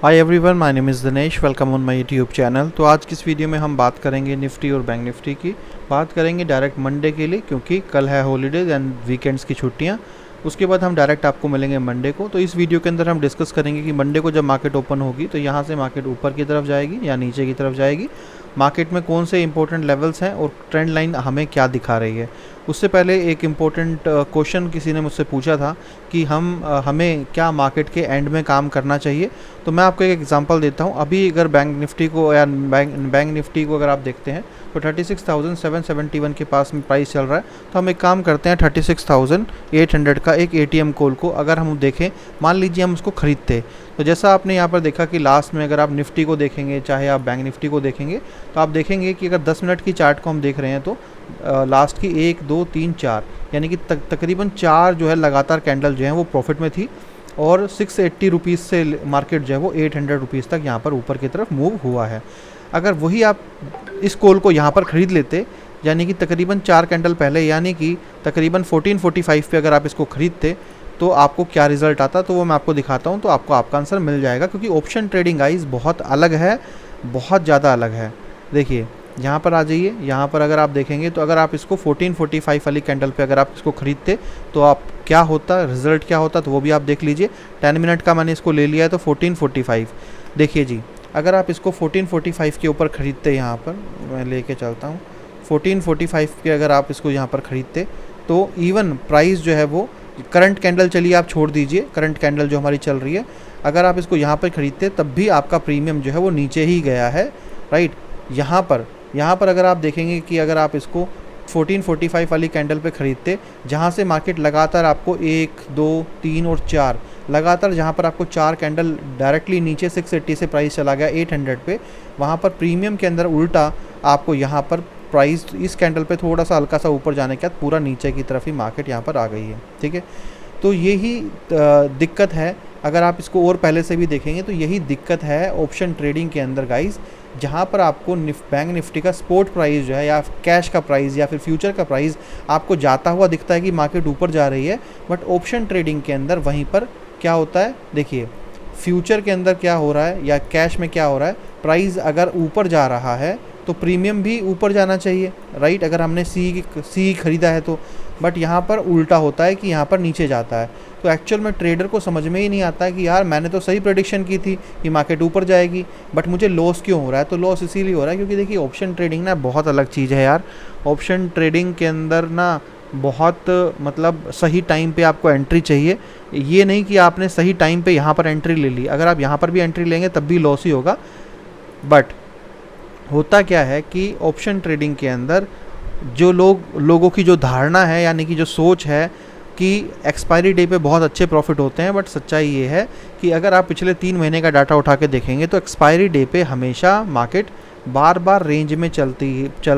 Hi everyone, my name is Dinesh. Welcome on my YouTube channel. तो आज की इस वीडियो में हम बात करेंगे निफ्टी और बैंक निफ्टी की। बात करेंगे डायरेक्ट मंडे के लिए, क्योंकि कल है हॉलीडेज एंड वीकेंड्स की छुट्टियां। उसके बाद हम डायरेक्ट आपको मिलेंगे मंडे को। तो इस वीडियो के अंदर हम डिस्कस करेंगे कि मंडे को जब मार्केट ओपन होगी तो यहाँ से मार्केट ऊपर की तरफ जाएगी या नीचे की तरफ जाएगी, मार्केट में कौन से इंपॉर्टेंट लेवल्स हैं और ट्रेंड लाइन हमें क्या दिखा रही है। उससे पहले एक इम्पोर्टेंट क्वेश्चन किसी ने मुझसे पूछा था कि हमें क्या मार्केट के एंड में काम करना चाहिए। तो मैं आपको एक एग्जांपल देता हूँ। अभी अगर बैंक निफ्टी को या बैंक निफ्टी को अगर आप देखते हैं तो 36,771 के पास में प्राइस चल रहा है। तो हम एक काम करते हैं, 36,800 का एक एटीएम कॉल को अगर हम देखें, मान लीजिए हम उसको खरीदते, तो जैसा आपने यहाँ पर देखा कि लास्ट में अगर आप निफ्टी को देखेंगे चाहे आप बैंक निफ्टी को देखेंगे तो आप देखेंगे कि अगर 10 मिनट की चार्ट को हम देख रहे हैं तो लास्ट की 1 2 3 4 यानी कि तकरीबन 4 जो है लगातार कैंडल जो है वो प्रॉफिट में थी और 680 रुपीज़ से मार्केट जो है वो 800 रुपीज़ तक यहाँ पर ऊपर की तरफ मूव हुआ है। अगर वही आप इस कॉल को यहाँ पर ख़रीद लेते, यानी कि तकरीबन 4 कैंडल पहले, यानी कि तकरीबन 1445 पे अगर आप इसको ख़रीदते तो आपको क्या रिज़ल्ट आता, तो वो मैं आपको दिखाता हूँ। तो आपको आपका आंसर मिल जाएगा, क्योंकि ऑप्शन ट्रेडिंग गाइस बहुत अलग है, बहुत ज़्यादा अलग है। देखिए यहाँ पर आ जाइए, यहाँ पर अगर आप देखेंगे तो अगर आप इसको 1445 वाली कैंडल पे अगर आप इसको ख़रीदते तो आप क्या होता, रिज़ल्ट क्या होता, तो वो भी आप देख लीजिए। 10 मिनट का मैंने इसको ले लिया है तो 1445। देखिए जी, अगर आप इसको 1445 के ऊपर ख़रीदते, यहाँ पर मैं लेके चलता हूँ, 1445 के अगर आप इसको यहाँ पर ख़रीदते तो इवन प्राइस जो है वो करंट कैंडल, चलिए आप छोड़ दीजिए करंट कैंडल जो हमारी चल रही है, अगर आप इसको यहाँ पर ख़रीदते तब भी आपका प्रीमियम जो है वो नीचे ही गया है, राइट। यहाँ पर अगर आप देखेंगे कि अगर आप इसको 1445 वाली कैंडल पे ख़रीदते, जहाँ से मार्केट लगातार आपको 1 2 3 और 4 लगातार, जहाँ पर आपको 4 कैंडल डायरेक्टली नीचे 680 से प्राइस चला गया 800 पे, वहाँ पर प्रीमियम के अंदर उल्टा आपको यहाँ पर प्राइस इस कैंडल पे थोड़ा सा हल्का सा ऊपर जाने के बाद पूरा नीचे की तरफ ही मार्केट यहाँ पर आ गई है, ठीक है। तो यही दिक्कत है। अगर आप इसको और पहले से भी देखेंगे तो यही दिक्कत है ऑप्शन ट्रेडिंग के अंदर गाइस, जहाँ पर आपको बैंक निफ्टी का स्पॉट प्राइस जो है या कैश का प्राइस या फिर फ्यूचर का प्राइस आपको जाता हुआ दिखता है कि मार्केट ऊपर जा रही है, बट ऑप्शन ट्रेडिंग के अंदर वहीं पर क्या होता है, देखिए फ्यूचर के अंदर क्या हो रहा है या कैश में क्या हो रहा है, प्राइस अगर ऊपर जा रहा है तो प्रीमियम भी ऊपर जाना चाहिए, राइट। अगर हमने सी खरीदा है तो, बट यहाँ पर उल्टा होता है कि यहाँ पर नीचे जाता है। तो एक्चुअल में ट्रेडर को समझ में ही नहीं आता है कि यार मैंने तो सही प्रेडिक्शन की थी कि मार्केट ऊपर जाएगी, बट मुझे लॉस क्यों हो रहा है। तो लॉस इसीलिए हो रहा है क्योंकि देखिए ऑप्शन ट्रेडिंग ना बहुत अलग चीज़ है यार। ऑप्शन ट्रेडिंग के अंदर ना बहुत मतलब सही टाइम पे आपको एंट्री चाहिए। ये नहीं कि आपने सही टाइम पे यहाँ पर एंट्री ले ली, अगर आप यहाँ पर भी एंट्री लेंगे तब भी लॉस ही होगा। बट होता क्या है कि ऑप्शन ट्रेडिंग के अंदर जो लोगों की जो धारणा है, यानी कि जो सोच है कि एक्सपायरी डे पे बहुत अच्छे प्रॉफिट होते हैं, बट सच्चाई ये है कि अगर आप पिछले 3 महीने का डाटा उठा के देखेंगे तो एक्सपायरी डे पे हमेशा मार्केट बार बार रेंज में चल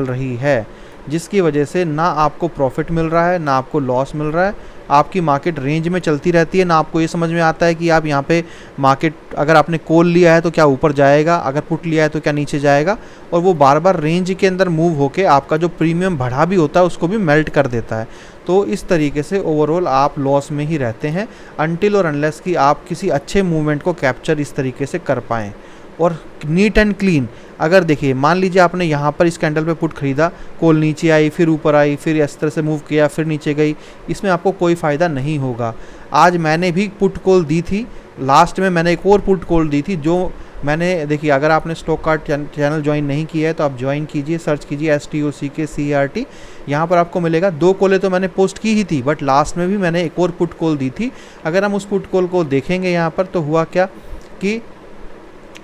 रही है, जिसकी वजह से ना आपको प्रॉफिट मिल रहा है ना आपको लॉस मिल रहा है। आपकी मार्केट रेंज में चलती रहती है, ना आपको ये समझ में आता है कि आप यहाँ पे मार्केट अगर आपने कॉल लिया है तो क्या ऊपर जाएगा, अगर पुट लिया है तो क्या नीचे जाएगा, और वो बार बार रेंज के अंदर मूव होके आपका जो प्रीमियम बढ़ा भी होता है उसको भी मेल्ट कर देता है। तो इस तरीके से ओवरऑल आप लॉस में ही रहते हैं अनटिल और अनलेस कि आप किसी अच्छे मूवमेंट को कैप्चर इस तरीके से कर पाएँ और नीट एंड क्लीन। अगर देखिए मान लीजिए आपने यहाँ पर इस कैंडल पे पुट खरीदा, कॉल नीचे आई फिर ऊपर आई फिर इस तरह से मूव किया फिर नीचे गई, इसमें आपको कोई फ़ायदा नहीं होगा। आज मैंने भी पुट कॉल दी थी, लास्ट में मैंने एक और पुट कॉल दी थी जो मैंने, देखिए अगर आपने स्टॉक कार्ड चैनल ज्वाइन नहीं किया है तो आप ज्वाइन कीजिए, सर्च कीजिए STOCKCERT, यहाँ पर आपको मिलेगा। 2 कॉलें तो मैंने पोस्ट की ही थी, बट लास्ट में भी मैंने एक और पुट कॉल दी थी। अगर हम उस पुट कॉल को देखेंगे यहाँ पर तो हुआ क्या कि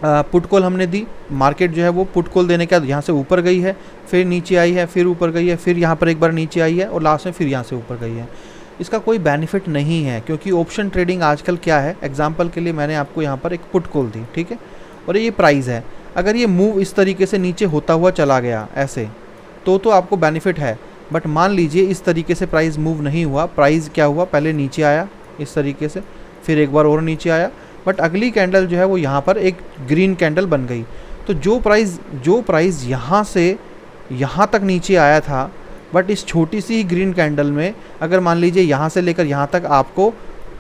पुट कॉल हमने दी, मार्केट जो है वो पुट कॉल देने के बाद यहाँ से ऊपर गई है, फिर नीचे आई है, फिर ऊपर गई है, फिर यहाँ पर एक बार नीचे आई है और लास्ट में फिर यहाँ से ऊपर गई है। इसका कोई बेनिफिट नहीं है, क्योंकि ऑप्शन ट्रेडिंग आजकल क्या है, एग्जांपल के लिए मैंने आपको यहाँ पर एक पुट कॉल दी, ठीक है, और ये प्राइस है। अगर ये मूव इस तरीके से नीचे होता हुआ चला गया ऐसे तो आपको बेनिफिट है, बट मान लीजिए इस तरीके से प्राइस मूव नहीं हुआ, प्राइस क्या हुआ, पहले नीचे आया इस तरीके से, फिर एक बार और नीचे आया, बट अगली कैंडल जो है वो यहाँ पर एक ग्रीन कैंडल बन गई। तो जो प्राइस यहाँ से यहाँ तक नीचे आया था, बट इस छोटी सी ग्रीन कैंडल में अगर मान लीजिए यहाँ से लेकर यहाँ तक आपको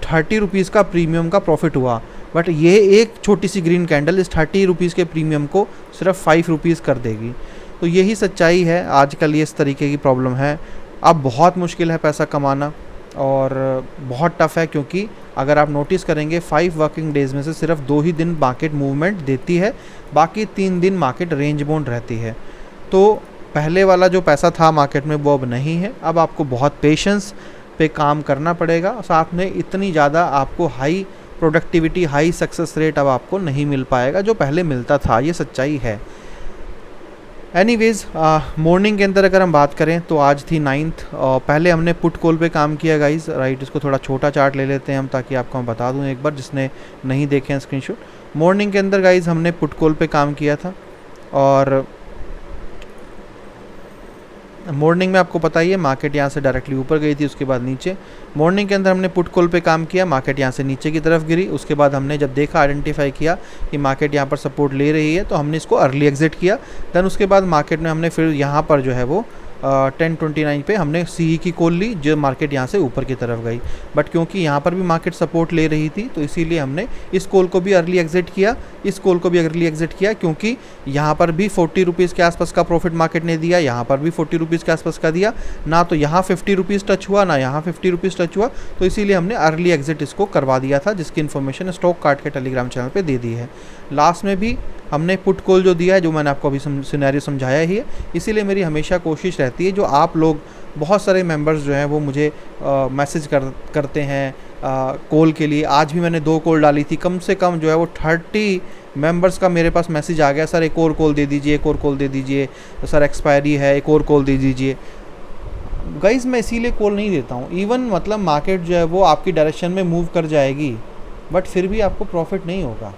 30 रुपीज़ का प्रीमियम का प्रॉफिट हुआ, बट ये एक छोटी सी ग्रीन कैंडल इस 30 रुपीज़ के प्रीमियम को सिर्फ 5 रुपीज़ कर देगी। तो यही सच्चाई है, आजकल ये इस तरीके की प्रॉब्लम है। अब बहुत मुश्किल है पैसा कमाना और बहुत टफ है, क्योंकि अगर आप नोटिस करेंगे 5 वर्किंग डेज़ में से सिर्फ 2 ही दिन मार्केट मूवमेंट देती है, बाकी 3 दिन मार्केट रेंज बाउंड रहती है। तो पहले वाला जो पैसा था मार्केट में वो अब नहीं है। अब आपको बहुत पेशेंस पे काम करना पड़ेगा, साथ में इतनी ज़्यादा आपको high productivity, high success rate अब आपको नहीं मिल पाएगा जो पहले मिलता था, ये सच्चाई है। एनीवेज़ मॉर्निंग के अंदर अगर हम बात करें तो आज थी 9th, पहले हमने पुट कॉल पे काम किया गाइस, राइट। इसको थोड़ा छोटा चार्ट ले लेते हैं हम, ताकि आपको मैं बता दूं एक बार, जिसने नहीं देखे हैं स्क्रीनशॉट। मॉर्निंग के अंदर गाइस हमने पुट कॉल पे काम किया था, और मॉर्निंग में आपको पता ही है मार्केट यहाँ से डायरेक्टली ऊपर गई थी, उसके बाद नीचे। मॉर्निंग के अंदर हमने पुट कॉल पे काम किया, मार्केट यहाँ से नीचे की तरफ गिरी। उसके बाद हमने जब देखा, आइडेंटिफाई किया कि मार्केट यहाँ पर सपोर्ट ले रही है, तो हमने इसको अर्ली एग्जिट किया। देन उसके बाद मार्केट में हमने फिर यहाँ पर जो है वो 1029 पे हमने सी की कॉल ली, जो मार्केट यहाँ से ऊपर की तरफ गई। बट क्योंकि यहाँ पर भी मार्केट सपोर्ट ले रही थी, तो इसीलिए हमने इस कॉल को भी अर्ली एग्जिट किया, इस कॉल को भी अर्ली एग्जिट किया, क्योंकि यहाँ पर भी 40 रुपीज़ के आसपास का प्रॉफिट मार्केट ने दिया, यहाँ पर भी 40 रुपीज़ के आसपास का दिया। ना तो यहाँ 50 रुपीज़ टच हुआ, ना यहाँ 50 रुपीज़ टच हुआ, तो इसीलिए हमने अर्ली एग्जिट इसको करवा दिया था, जिसकी इन्फॉर्मेशन स्टॉक कार्ड के टेलीग्राम चैनल पर दे दी है। लास्ट में भी हमने पुट कॉल जो दिया है, जो मैंने आपको अभी सिनेरियो समझाया ही है। इसीलिए मेरी हमेशा कोशिश रहती है, जो आप लोग बहुत सारे मेंबर्स जो हैं वो मुझे मैसेज करते हैं कॉल के लिए। आज भी मैंने 2 कॉल डाली थी, कम से कम जो है वो 30 मेंबर्स का मेरे पास मैसेज आ गया, सर एक और कॉल दे दीजिए, एक और कॉल दे दीजिए, सर एक्सपायरी है, एक और कॉल दे दीजिए। गाइस मैं इसीलिए कॉल नहीं देता हूँ। इवन मतलब मार्केट जो है वो आपकी डायरेक्शन में मूव कर जाएगी, बट फिर भी आपको प्रॉफिट नहीं होगा।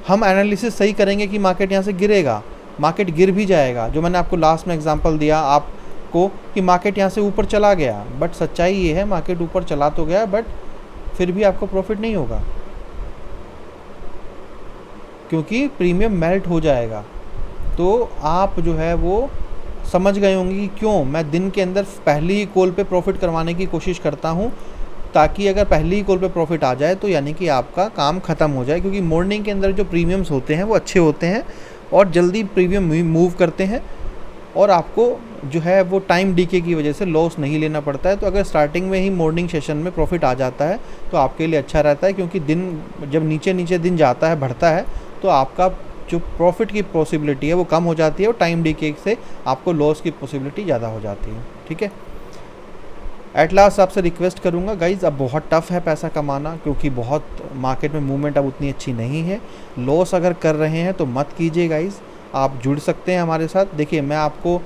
हम एनालिसिस सही करेंगे कि मार्केट यहाँ से गिरेगा, मार्केट गिर भी जाएगा, जो मैंने आपको लास्ट में एग्जांपल दिया आपको कि मार्केट यहाँ से ऊपर चला गया, बट सच्चाई ये है मार्केट ऊपर चला तो गया, बट फिर भी आपको प्रॉफिट नहीं होगा, क्योंकि प्रीमियम मेल्ट हो जाएगा। तो आप जो है वो समझ गए होंगे कि क्यों मैं दिन के अंदर पहली ही कॉल पे प्रॉफिट करवाने की कोशिश करता हूँ, ताकि अगर पहली ही कॉल पे प्रॉफिट आ जाए तो यानी कि आपका काम ख़त्म हो जाए। क्योंकि मॉर्निंग के अंदर जो प्रीमियम्स होते हैं वो अच्छे होते हैं और जल्दी प्रीमियम मूव करते हैं, और आपको जो है वो टाइम डीके की वजह से लॉस नहीं लेना पड़ता है। तो अगर स्टार्टिंग में ही मॉर्निंग सेशन में प्रॉफिट आ जाता है तो आपके लिए अच्छा रहता है, क्योंकि दिन जब नीचे नीचे दिन जाता है, बढ़ता है, तो आपका जो प्रॉफिट की पॉसिबिलिटी है वो कम हो जाती है, और टाइम डीके से आपको लॉस की पॉसिबिलिटी ज़्यादा हो जाती है। ठीक है, एट लास्ट आपसे रिक्वेस्ट करूंगा गाइज़, अब बहुत टफ है पैसा कमाना, क्योंकि बहुत मार्केट में मूवमेंट अब उतनी अच्छी नहीं है। लॉस अगर कर रहे हैं तो मत कीजिए गाइज़, आप जुड़ सकते हैं हमारे साथ। देखिए मैं आपको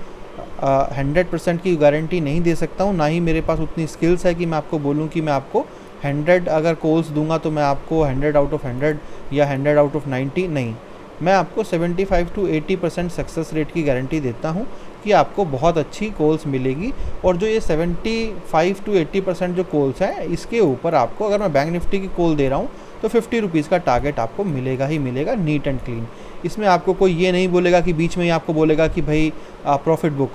100% की गारंटी नहीं दे सकता हूँ, ना ही मेरे पास उतनी स्किल्स है कि मैं आपको बोलूँ कि मैं आपको 100 अगर कॉल्स दूंगा तो मैं आपको 100 आउट ऑफ 100 या 100 आउट ऑफ 90 नहीं, मैं आपको 75 to 80% सक्सेस रेट की गारंटी देता हूँ कि आपको बहुत अच्छी कॉल्स मिलेगी। और जो ये 75 to 80% जो कॉल्स हैं, इसके ऊपर आपको, अगर मैं बैंक निफ्टी की कॉल दे रहा हूँ तो 50 रुपीज़ का टारगेट आपको मिलेगा ही मिलेगा, नीट एंड क्लीन। इसमें आपको कोई ये नहीं बोलेगा कि बीच में ही आपको बोलेगा कि भाई प्रॉफिट बुक,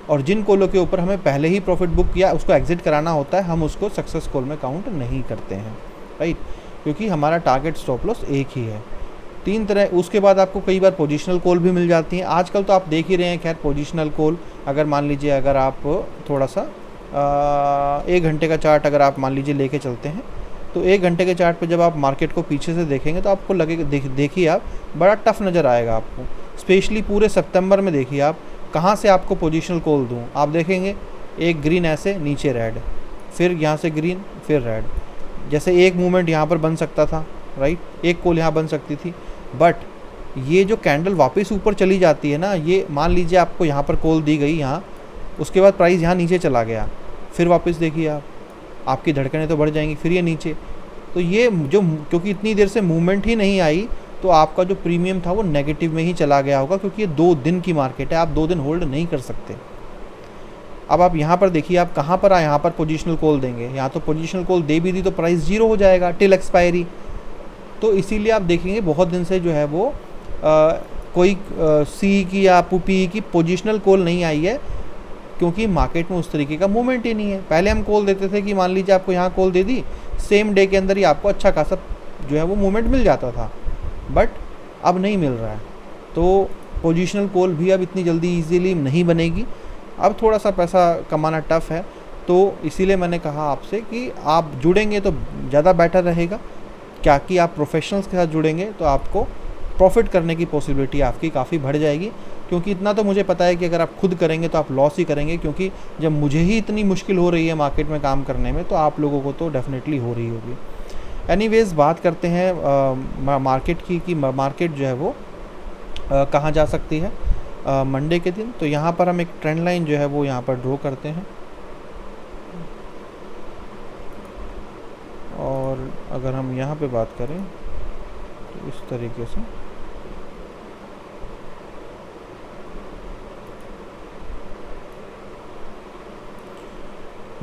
और जिन कॉलों के ऊपर हमें पहले ही प्रॉफिट बुक किया उसको एग्जिट कराना होता है, हम उसको सक्सेस कॉल में काउंट नहीं करते हैं, राइट, क्योंकि हमारा टारगेट स्टॉप लॉस एक ही है। 3 तरह। उसके बाद आपको कई बार पोजीशनल कॉल भी मिल जाती हैं। आजकल तो आप देख ही रहे हैं, खैर पोजीशनल कॉल, अगर मान लीजिए अगर आप थोड़ा सा 1 घंटे का चार्ट अगर आप मान लीजिए लेके चलते हैं, तो 1 घंटे के चार्ट पे जब आप मार्केट को पीछे से देखेंगे तो आपको लगेगा, देखिए आप, बड़ा टफ नज़र आएगा आपको। स्पेशली पूरे सितंबर में देखिए आप कहाँ से आपको पोजीशनल कॉल दूँ। आप देखेंगे एक ग्रीन ऐसे, नीचे रेड, फिर यहाँ से ग्रीन, फिर रेड, जैसे एक मूवमेंट यहाँ पर बन सकता था, राइट, एक कॉल यहाँ बन सकती थी। बट ये जो कैंडल वापस ऊपर चली जाती है ना, ये मान लीजिए आपको यहाँ पर कॉल दी गई यहाँ, उसके बाद प्राइस यहाँ नीचे चला गया, फिर वापस देखिए आप, आपकी धड़कनें तो बढ़ जाएंगी, फिर ये नीचे। तो ये जो, क्योंकि इतनी देर से मूवमेंट ही नहीं आई, तो आपका जो प्रीमियम था वो नेगेटिव में ही चला गया होगा, क्योंकि ये 2 दिन की मार्केट है, आप 2 दिन होल्ड नहीं कर सकते। अब आप यहाँ पर देखिए, आप कहाँ पर यहाँ पर पोजीशनल कॉल देंगे, यहाँ तो पोजीशनल कॉल दे भी दी तो प्राइस 0 हो जाएगा टिल एक्सपायरी। तो इसीलिए आप देखेंगे बहुत दिन से जो है वो कोई सी की या पी की पोजीशनल कॉल नहीं आई है, क्योंकि मार्केट में उस तरीके का मूवमेंट ही नहीं है। पहले हम कॉल देते थे कि मान लीजिए आपको यहाँ कॉल दे दी, सेम डे के अंदर ही आपको अच्छा खासा जो है वो मूवमेंट मिल जाता था, बट अब नहीं मिल रहा है। तो पोजिशनल कॉल भी अब इतनी जल्दी ईजीली नहीं बनेगी, अब थोड़ा सा पैसा कमाना टफ़ है। तो इसीलिए मैंने कहा आपसे कि आप जुड़ेंगे तो ज़्यादा बेटर रहेगा, क्या कि आप प्रोफेशनल्स के साथ जुड़ेंगे तो आपको प्रॉफिट करने की पॉसिबिलिटी आपकी काफ़ी बढ़ जाएगी। क्योंकि इतना तो मुझे पता है कि अगर आप खुद करेंगे तो आप लॉस ही करेंगे, क्योंकि जब मुझे ही इतनी मुश्किल हो रही है मार्केट में काम करने में, तो आप लोगों को तो डेफिनेटली हो रही होगी। एनीवेज, बात करते हैं मार्केट की कि मार्केट जो है वो कहाँ जा सकती है मंडे के दिन। तो यहाँ पर हम एक ट्रेंड लाइन जो है वो यहाँ पर ड्रॉ करते हैं, और अगर हम यहाँ पे बात करें तो इस तरीके से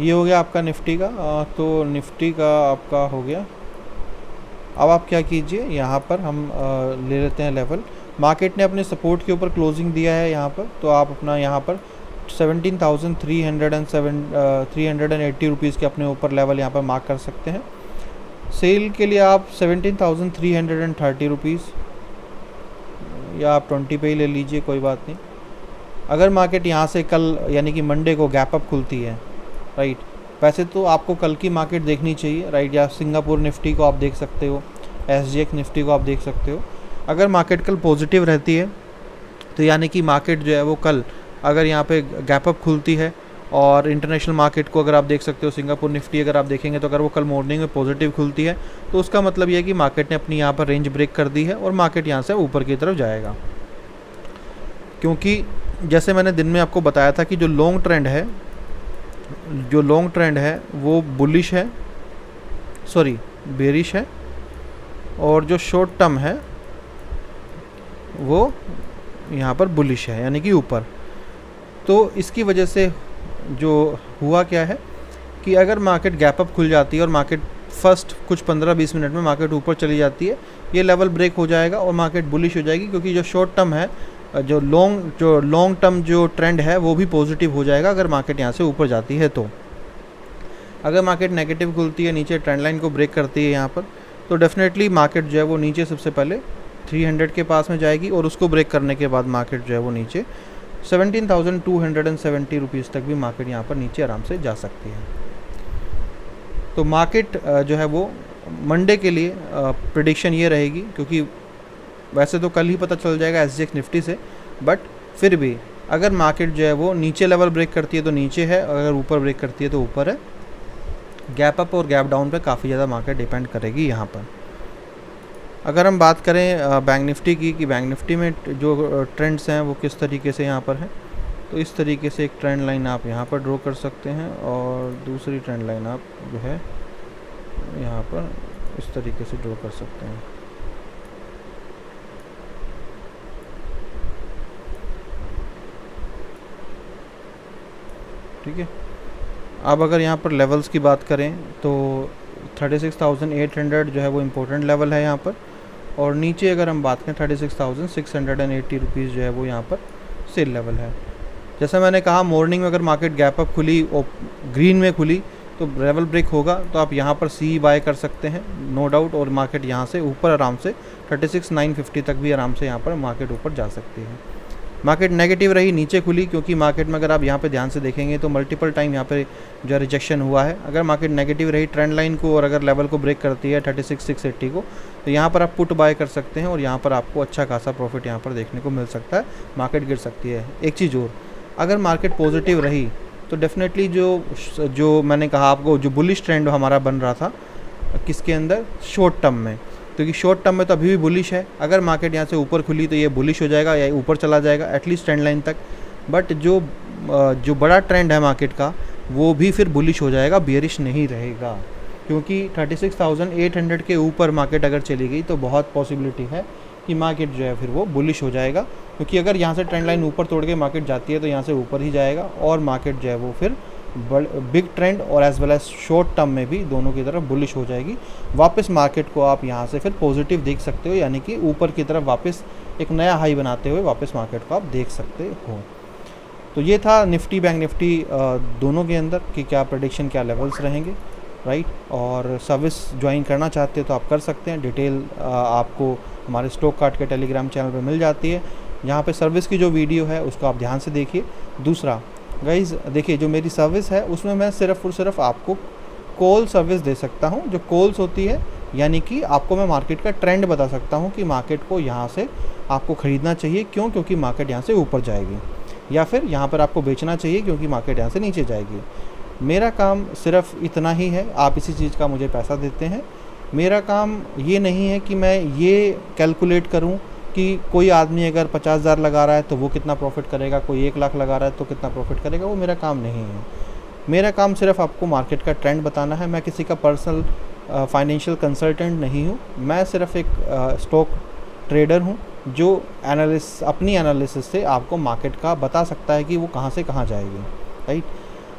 ये हो गया आपका निफ्टी का। तो निफ्टी का आपका हो गया। अब आप क्या कीजिए, यहाँ पर हम ले लेते हैं लेवल। मार्केट ने अपने सपोर्ट के ऊपर क्लोजिंग दिया है यहाँ पर, तो आप अपना यहाँ पर 17,380 रुपीज़ के अपने ऊपर लेवल यहाँ पर मार्क कर सकते हैं। सेल के लिए आप 17,330 रुपीज़, या आप 20 पे ही ले लीजिए, कोई बात नहीं। अगर मार्केट यहाँ से कल यानी कि मंडे को गैप अप खुलती है, राइट, वैसे तो आपको कल की मार्केट देखनी चाहिए, राइट, या सिंगापुर निफ्टी को आप देख सकते हो, SGX निफ्टी को आप देख सकते हो। अगर मार्केट कल पॉजिटिव रहती है तो यानी कि मार्केट जो है वो कल अगर यहाँ पे गैप अप खुलती है, और इंटरनेशनल मार्केट को अगर आप देख सकते हो, सिंगापुर निफ्टी अगर आप देखेंगे तो अगर वो कल मॉर्निंग में पॉजिटिव खुलती है तो उसका मतलब ये है कि मार्केट ने अपनी यहाँ पर रेंज ब्रेक कर दी है और मार्केट यहाँ से ऊपर की तरफ जाएगा। क्योंकि जैसे मैंने दिन में आपको बताया था कि जो लॉन्ग ट्रेंड है वो बुलिश है, सॉरी बेरिश है, और जो शॉर्ट टर्म है वो यहाँ पर बुलिश है, यानी कि ऊपर। तो इसकी वजह से जो हुआ क्या है कि अगर मार्केट गैप अप खुल जाती है और मार्केट फर्स्ट कुछ 15-20 मिनट में मार्केट ऊपर चली जाती है, ये लेवल ब्रेक हो जाएगा और मार्केट बुलिश हो जाएगी। क्योंकि जो शॉर्ट टर्म है, जो लॉन्ग टर्म जो ट्रेंड है वो भी पॉजिटिव हो जाएगा अगर मार्केट यहाँ से ऊपर जाती है। तो अगर मार्केट नेगेटिव खुलती है, नीचे ट्रेंड लाइन को ब्रेक करती है यहाँ पर, तो डेफिनेटली मार्केट जो है वो नीचे सबसे पहले 300 के पास में जाएगी, और उसको ब्रेक करने के बाद मार्केट जो है वो नीचे 17,270 रुपीज़ तक भी मार्केट यहाँ पर नीचे आराम से जा सकती है। तो मार्केट जो है वो मंडे के लिए प्रेडिक्शन ये रहेगी, क्योंकि वैसे तो कल ही पता चल जाएगा SGX निफ्टी से, बट फिर भी अगर मार्केट जो है वो नीचे लेवल ब्रेक करती है तो नीचे है, अगर ऊपर ब्रेक करती है तो ऊपर है। गैप अप और गैप डाउन पे काफ़ी ज़्यादा मार्केट डिपेंड करेगी यहाँ पर। अगर हम बात करें बैंक निफ्टी की कि बैंक निफ्टी में जो ट्रेंड्स हैं वो किस तरीके से यहाँ पर हैं, तो इस तरीके से एक ट्रेंड लाइन आप यहाँ पर ड्रॉ कर सकते हैं, और दूसरी ट्रेंड लाइन आप जो है यहाँ पर इस तरीके से ड्रॉ कर सकते हैं। ठीक है। अब अगर यहाँ पर लेवल्स की बात करें तो 36,800 जो है वो इम्पोर्टेंट लेवल है यहाँ पर, और नीचे अगर हम बात करें 36,680 रुपीज़ जो है वो यहाँ पर सेल लेवल है। जैसा मैंने कहा, मॉर्निंग में अगर मार्केट गैप अप खुली और ग्रीन में खुली तो लेवल ब्रेक होगा, तो आप यहाँ पर सी बाय कर सकते हैं नो डाउट, और मार्केट यहाँ से ऊपर आराम से 36,950 तक भी आराम से यहाँ पर मार्केट ऊपर जा सकती है। मार्केट नेगेटिव रही, नीचे खुली, क्योंकि मार्केट में अगर आप यहाँ पे ध्यान से देखेंगे तो मल्टीपल टाइम यहाँ पे जो रिजेक्शन हुआ है। अगर मार्केट नेगेटिव रही ट्रेंड लाइन को और अगर लेवल को ब्रेक करती है 36,680 को, तो यहाँ पर आप पुट बाय कर सकते हैं और यहाँ पर आपको अच्छा खासा प्रॉफिट यहाँ पर देखने को मिल सकता है। मार्केट गिर सकती है। एक चीज़ और, अगर मार्केट पॉजिटिव रही तो डेफिनेटली जो मैंने कहा आपको, जो बुलिश ट्रेंड हमारा बन रहा था किसके अंदर, शॉर्ट टर्म में, क्योंकि शॉर्ट टर्म में तो अभी भी बुलिश है। अगर मार्केट यहाँ से ऊपर खुली तो ये बुलिश हो जाएगा या ऊपर चला जाएगा एटलीस्ट ट्रेंड लाइन तक, बट जो बड़ा ट्रेंड है मार्केट का वो भी फिर बुलिश हो जाएगा, बेयरिश नहीं रहेगा। क्योंकि 36,800 के ऊपर मार्केट अगर चली गई तो बहुत पॉसिबिलिटी है कि मार्केट जो है फिर वो बुलिश हो जाएगा। क्योंकि अगर यहाँ से ट्रेंड लाइन ऊपर तोड़ के मार्केट जाती है तो यहाँ से ऊपर ही जाएगा, और मार्केट जो है वो फिर बिग ट्रेंड और as well as short term में भी दोनों की तरफ बुलिश हो जाएगी। वापस मार्केट को आप यहाँ से फिर पॉजिटिव देख सकते हो, यानी कि ऊपर की तरफ वापस एक नया हाई बनाते हुए वापस मार्केट को आप देख सकते हो। तो ये था निफ्टी बैंक निफ्टी दोनों के अंदर कि क्या प्रेडिक्शन, क्या लेवल्स रहेंगे, राइट। और सर्विस ज्वाइन करना चाहते हो तो आप कर सकते हैं। डिटेल आपको हमारे स्टॉक कार्ड के टेलीग्राम चैनल पे मिल जाती है। यहाँ पे सर्विस की जो वीडियो है उसको आप ध्यान से देखिए। दूसरा गाइज़ देखिए, जो मेरी सर्विस है उसमें मैं सिर्फ़ और सिर्फ आपको कॉल सर्विस दे सकता हूँ। जो कॉल्स होती है यानी कि आपको मैं मार्केट का ट्रेंड बता सकता हूँ कि मार्केट को यहाँ से आपको ख़रीदना चाहिए, क्यों? क्योंकि मार्केट यहाँ से ऊपर जाएगी, या फिर यहाँ पर आपको बेचना चाहिए क्योंकि मार्केट यहाँ से नीचे जाएगी। मेरा काम सिर्फ इतना ही है। आप इसी चीज़ का मुझे पैसा देते हैं। मेरा काम ये नहीं है कि मैं ये कैलकुलेट करूं कि कोई आदमी अगर 50,000 लगा रहा है तो वो कितना प्रॉफिट करेगा, कोई 1 लाख लगा रहा है तो कितना प्रॉफिट करेगा। वो मेरा काम नहीं है। मेरा काम सिर्फ आपको मार्केट का ट्रेंड बताना है। मैं किसी का पर्सनल फाइनेंशियल कंसल्टेंट नहीं हूँ। मैं सिर्फ एक स्टॉक ट्रेडर हूँ जो अपनी एनालिसिस से आपको मार्केट का बता सकता है कि वो कहाँ से कहाँ जाएगी, राइट।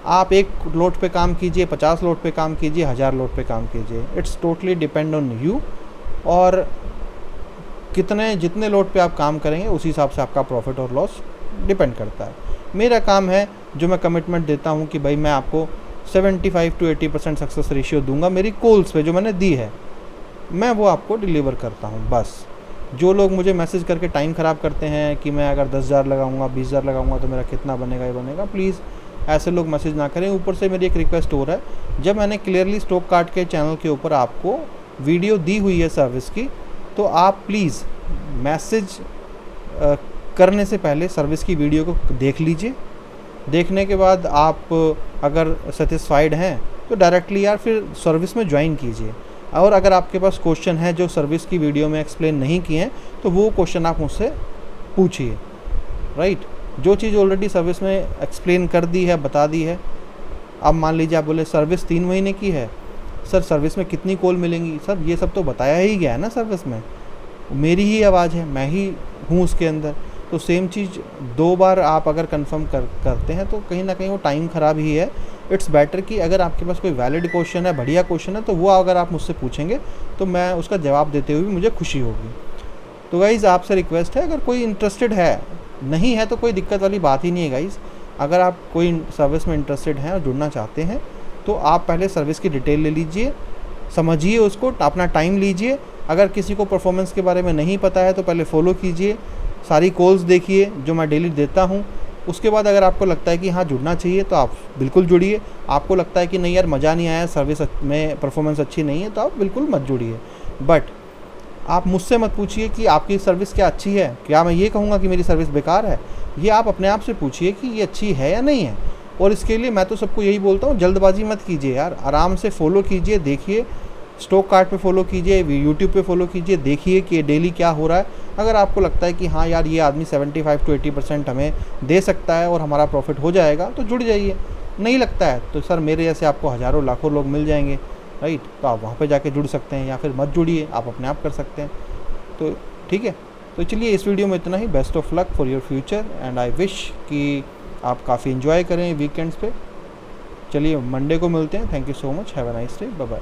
आप 1 लोट पे काम कीजिए, 50 लोट पे काम कीजिए, 1000 लोट पे काम कीजिए, it's totally depend on you. और जितने लोट पे आप काम करेंगे उसी हिसाब से आपका प्रॉफिट और लॉस डिपेंड करता है। मेरा काम है, जो मैं कमिटमेंट देता हूँ कि भाई मैं आपको 75 to 80% सक्सेस रेशियो दूंगा मेरी कॉल्स पे जो मैंने दी है, मैं वो आपको डिलीवर करता हूँ। बस जो लोग मुझे मैसेज करके टाइम ख़राब करते हैं कि मैं अगर 10,000 लगाऊंगा, 20,000 लगाऊंगा तो मेरा कितना बनेगा, ये बनेगा, प्लीज़ ऐसे लोग मैसेज ना करें। ऊपर से मेरी एक रिक्वेस्ट हो रहा है, जब मैंने क्लियरली स्टॉक कार्ड के चैनल के ऊपर आपको वीडियो दी हुई है सर्विस की, तो आप प्लीज़ मैसेज करने से पहले सर्विस की वीडियो को देख लीजिए। देखने के बाद आप अगर सेटिस्फाइड हैं तो डायरेक्टली यार फिर सर्विस में ज्वाइन कीजिए। और अगर आपके पास क्वेश्चन है जो सर्विस की वीडियो में एक्सप्लेन नहीं किए हैं तो वो क्वेश्चन आप मुझसे पूछिए, राइट। जो चीज़ ऑलरेडी सर्विस में एक्सप्लेन कर दी है, बता दी है। अब मान लीजिए आप बोले सर्विस 3 महीने की है, सर सर्विस में कितनी कॉल मिलेंगी, सर ये सब तो बताया ही गया है ना सर्विस में, मेरी ही आवाज़ है, मैं ही हूँ उसके अंदर। तो सेम चीज़ 2 बार आप अगर कंफर्म करते हैं तो कहीं ना कहीं वो टाइम ख़राब ही है। इट्स बेटर कि अगर आपके पास कोई वैलिड क्वेश्चन है, बढ़िया क्वेश्चन है, तो वो अगर आप मुझसे पूछेंगे तो मैं उसका जवाब देते हुए भी मुझे खुशी होगी। तो गाइज़ आपसे रिक्वेस्ट है, अगर कोई इंटरेस्टेड है, नहीं है तो कोई दिक्कत वाली बात ही नहीं है गाइज़। अगर आप कोई सर्विस में इंटरेस्टेड हैं और जुड़ना चाहते हैं तो आप पहले सर्विस की डिटेल ले लीजिए, समझिए उसको, अपना टाइम लीजिए। अगर किसी को परफॉर्मेंस के बारे में नहीं पता है तो पहले फॉलो कीजिए, सारी कॉल्स देखिए जो मैं डेली देता हूँ। उसके बाद अगर आपको लगता है कि हाँ जुड़ना चाहिए तो आप बिल्कुल जुड़िए। आपको लगता है कि नहीं यार मज़ा नहीं आया, सर्विस में परफॉर्मेंस अच्छी नहीं है, तो आप बिल्कुल मत जुड़िए। बट आप मुझसे मत पूछिए कि आपकी सर्विस क्या अच्छी है। क्या मैं ये कहूँगा कि मेरी सर्विस बेकार है? ये आप अपने आप से पूछिए कि ये अच्छी है या नहीं है। और इसके लिए मैं तो सबको यही बोलता हूँ, जल्दबाजी मत कीजिए यार, आराम से फॉलो कीजिए, देखिए स्टॉक कार्ड पे फॉलो कीजिए, यूट्यूब पे फॉलो कीजिए, देखिए कि डेली क्या हो रहा है। अगर आपको लगता है कि हाँ यार ये आदमी 75 to 80% हमें दे सकता है और हमारा प्रॉफिट हो जाएगा तो जुड़ जाइए। नहीं लगता है तो सर मेरे जैसे आपको हज़ारों लाखों लोग मिल जाएंगे, राइट। तो आप वहाँ पे जाके जुड़ सकते हैं, या फिर मत जुड़िए, आप अपने आप कर सकते हैं। तो ठीक है, तो चलिए इस वीडियो में इतना ही। Best of luck for your future and I wish कि आप काफ़ी इन्जॉय करें वीकेंड्स पे। चलिए मंडे को मिलते हैं। Thank you so much, have a nice day, bye bye.